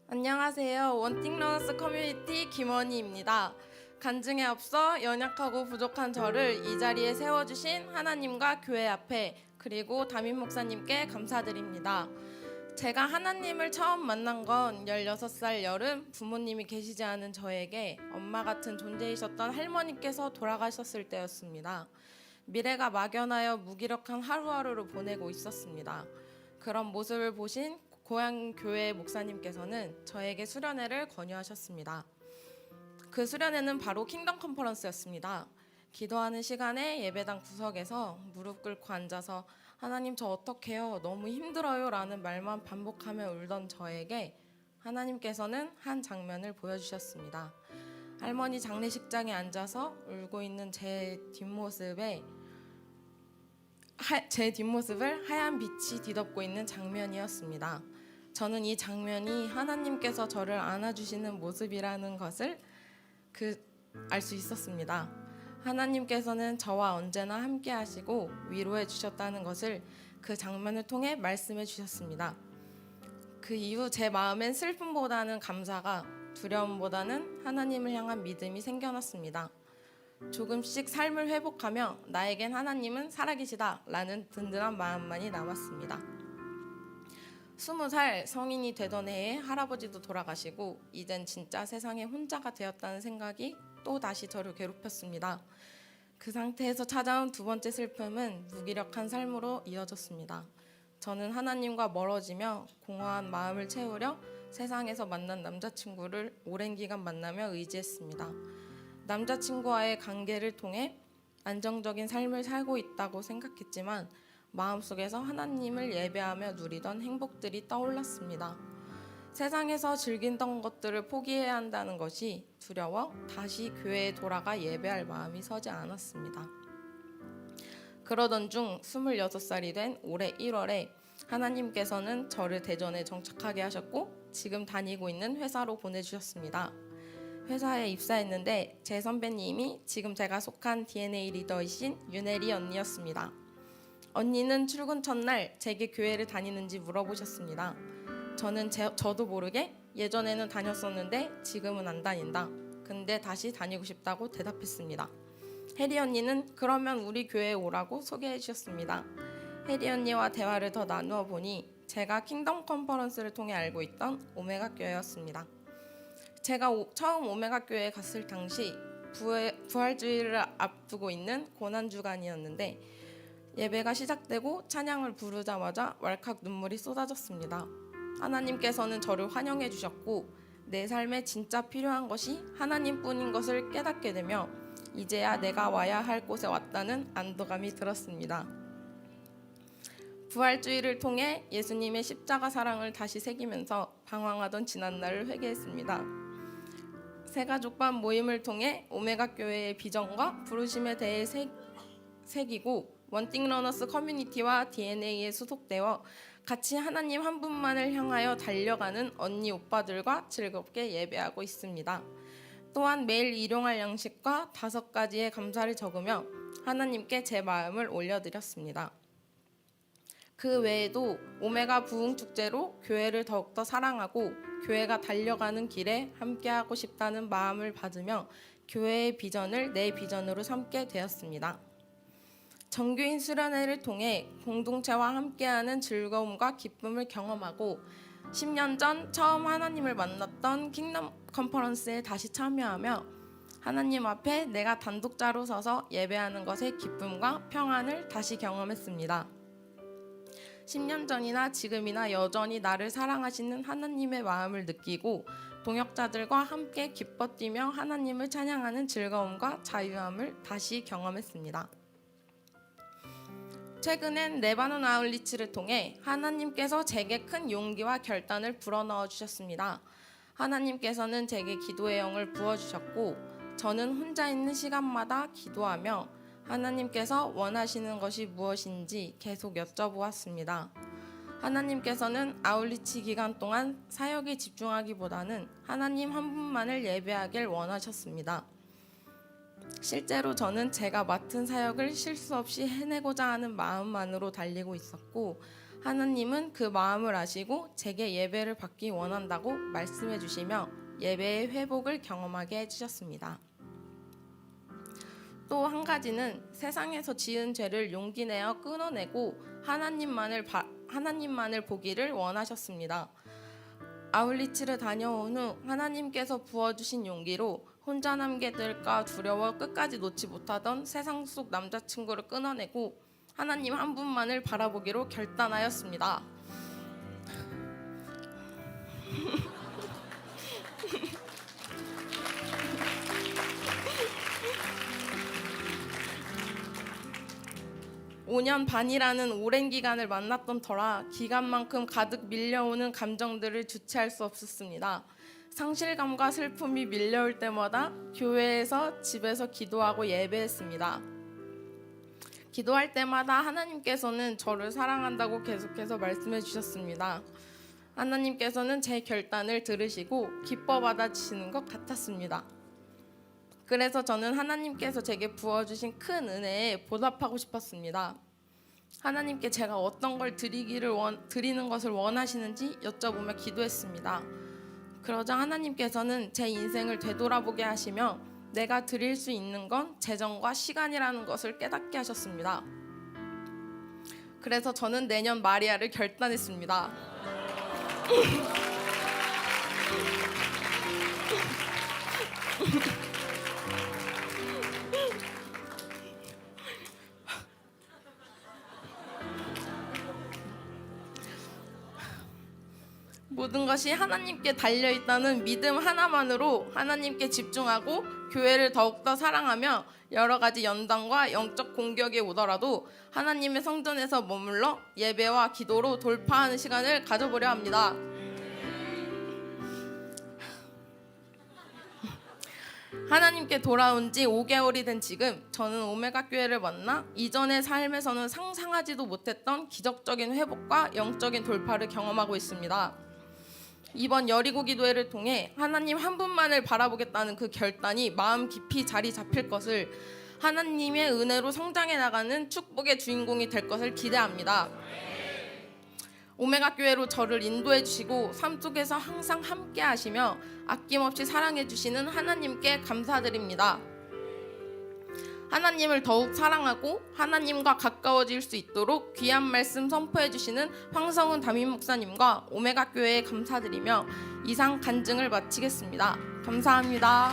안녕하세요. 원띵러너스 커뮤니티 김원희입니다. 간증에 앞서 연약하고 부족한 저를 이 자리에 세워주신 하나님과 교회 앞에 그리고 담임 목사님께 감사드립니다. 제가 하나님을 처음 만난 건 16살 여름 부모님이 계시지 않은 저에게 엄마 같은 존재이셨던 할머니께서 돌아가셨을 때였습니다. 미래가 막연하여 무기력한 하루하루를 보내고 있었습니다. 그런 모습을 보신 고향 교회 목사님께서는 저에게 수련회를 권유하셨습니다. 그 수련회는 바로 킹덤 컨퍼런스였습니다. 기도하는 시간에 예배당 구석에서 무릎 꿇고 앉아서 하나님 저 어떡해요? 너무 힘들어요 라는 말만 반복하며 울던 저에게 하나님께서는 한 장면을 보여주셨습니다. 할머니 장례식장에 앉아서 울고 있는 제 뒷모습을 하얀 빛이 뒤덮고 있는 장면이었습니다. 저는 이 장면이 하나님께서 저를 안아주시는 모습이라는 것을 알 수 있었습니다. 하나님께서는 저와 언제나 함께 하시고 위로해 주셨다는 것을 그 장면을 통해 말씀해 주셨습니다. 그 이후 제 마음엔 슬픔보다는 감사가, 두려움보다는 하나님을 향한 믿음이 생겨났습니다. 조금씩 삶을 회복하며 나에겐 하나님은 살아계시다 라는 든든한 마음만이 남았습니다. 20살 성인이 되던 해에 할아버지도 돌아가시고 이젠 진짜 세상에 혼자가 되었다는 생각이 또 다시 저를 괴롭혔습니다. 그 상태에서 찾아온 두 번째 슬픔은 무기력한 삶으로 이어졌습니다. 저는 하나님과 멀어지며 공허한 마음을 채우려 세상에서 만난 남자친구를 오랜 기간 만나며 의지했습니다. 남자친구와의 관계를 통해 안정적인 삶을 살고 있다고 생각했지만 마음속에서 하나님을 예배하며 누리던 행복들이 떠올랐습니다. 세상에서 즐기던 것들을 포기해야 한다는 것이 두려워 다시 교회에 돌아가 예배할 마음이 서지 않았습니다. 그러던 중 26살이 된 올해 1월에 하나님께서는 저를 대전에 정착하게 하셨고 지금 다니고 있는 회사로 보내주셨습니다. 회사에 입사했는데 제 선배님이 지금 제가 속한 DNA 리더이신 윤혜리 언니였습니다. 언니는 출근 첫날 제게 교회를 다니는지 물어보셨습니다. 저는 저도 모르게 예전에는 다녔었는데 지금은 안 다닌다. 근데 다시 다니고 싶다고 대답했습니다. 혜리 언니는 그러면 우리 교회에 오라고 소개해 주셨습니다. 혜리 언니와 대화를 더 나누어 보니 제가 킹덤 컨퍼런스를 통해 알고 있던 오메가 교회였습니다. 제가 처음 오메가 교회에 갔을 당시 부활주의를 앞두고 있는 고난주간이었는데 예배가 시작되고 찬양을 부르자마자 왈칵 눈물이 쏟아졌습니다. 하나님께서는 저를 환영해 주셨고 내 삶에 진짜 필요한 것이 하나님뿐인 것을 깨닫게 되며 이제야 내가 와야 할 곳에 왔다는 안도감이 들었습니다. 부활주의를 통해 예수님의 십자가 사랑을 다시 새기면서 방황하던 지난날을 회개했습니다. 새가족반 모임을 통해 오메가 교회의 비전과 부르심에 대해 새기고 원띵러너스 커뮤니티와 DNA에 소속되어 같이 하나님 한 분만을 향하여 달려가는 언니 오빠들과 즐겁게 예배하고 있습니다. 또한 매일 일용할 양식과 5가지의 감사를 적으며 하나님께 제 마음을 올려드렸습니다. 그 외에도 오메가 부흥축제로 교회를 더욱더 사랑하고 교회가 달려가는 길에 함께하고 싶다는 마음을 받으며 교회의 비전을 내 비전으로 삼게 되었습니다. 정규인 수련회를 통해 공동체와 함께하는 즐거움과 기쁨을 경험하고 10년 전 처음 하나님을 만났던 킹덤 컨퍼런스에 다시 참여하며 하나님 앞에 내가 단독자로 서서 예배하는 것의 기쁨과 평안을 다시 경험했습니다. 10년 전이나 지금이나 여전히 나를 사랑하시는 하나님의 마음을 느끼고 동역자들과 함께 기뻐 뛰며 하나님을 찬양하는 즐거움과 자유함을 다시 경험했습니다. 최근엔 레바논 아울리치를 통해 하나님께서 제게 큰 용기와 결단을 불어넣어 주셨습니다. 하나님께서는 제게 기도의 영을 부어주셨고 저는 혼자 있는 시간마다 기도하며 하나님께서 원하시는 것이 무엇인지 계속 여쭤보았습니다. 하나님께서는 아울리치 기간 동안 사역에 집중하기보다는 하나님 한 분만을 예배하길 원하셨습니다. 실제로 저는 제가 맡은 사역을 실수 없이 해내고자 하는 마음만으로 달리고 있었고 하나님은 그 마음을 아시고 제게 예배를 받기 원한다고 말씀해 주시며 예배의 회복을 경험하게 해주셨습니다. 또 한 가지는 세상에서 지은 죄를 용기 내어 끊어내고 하나님만을 보기를 원하셨습니다. 아울리치를 다녀온 후 하나님께서 부어주신 용기로 혼자 남게 될까 두려워 끝까지 놓지 못하던 세상 속 남자친구를 끊어내고 하나님 한 분만을 바라보기로 결단하였습니다. (5년) 반이라는 오랜 기간을 만났던 터라 기간만큼 가득 밀려오는 감정들을 주체할 수 없었습니다. 상실감과 슬픔이 밀려올 때마다 교회에서 집에서 기도하고 예배했습니다. 기도할 때마다 하나님께서는 저를 사랑한다고 계속해서 말씀해 주셨습니다. 하나님께서는 제 결단을 들으시고 기뻐 받아주시는 것 같았습니다. 그래서 저는 하나님께서 제게 부어주신 큰 은혜에 보답하고 싶었습니다. 하나님께 제가 어떤 걸 드리는 것을 원하시는지 여쭤보며 기도했습니다. 그러자 하나님께서는 제 인생을 되돌아보게 하시며 내가 드릴 수 있는 건 재정과 시간이라는 것을 깨닫게 하셨습니다. 그래서 저는 내년 마리아를 결단했습니다. 모든 것이 하나님께 달려있다는 믿음 하나만으로 하나님께 집중하고 교회를 더욱더 사랑하며 여러 가지 연단과 영적 공격이 오더라도 하나님의 성전에서 머물러 예배와 기도로 돌파하는 시간을 가져보려 합니다. 하나님께 돌아온 지 5개월이 된 지금 저는 오메가 교회를 만나 이전의 삶에서는 상상하지도 못했던 기적적인 회복과 영적인 돌파를 경험하고 있습니다. 이번 여리고 기도회를 통해 하나님 한 분만을 바라보겠다는 그 결단이 마음 깊이 자리 잡힐 것을, 하나님의 은혜로 성장해 나가는 축복의 주인공이 될 것을 기대합니다. 오메가 교회로 저를 인도해 주시고 삶 속에서 항상 함께 하시며 아낌없이 사랑해 주시는 하나님께 감사드립니다. 하나님을 더욱 사랑하고 하나님과 가까워질 수 있도록 귀한 말씀 선포해 주시는 황성훈 담임 목사님과 오메가 교회에 감사드리며 이상 간증을 마치겠습니다. 감사합니다.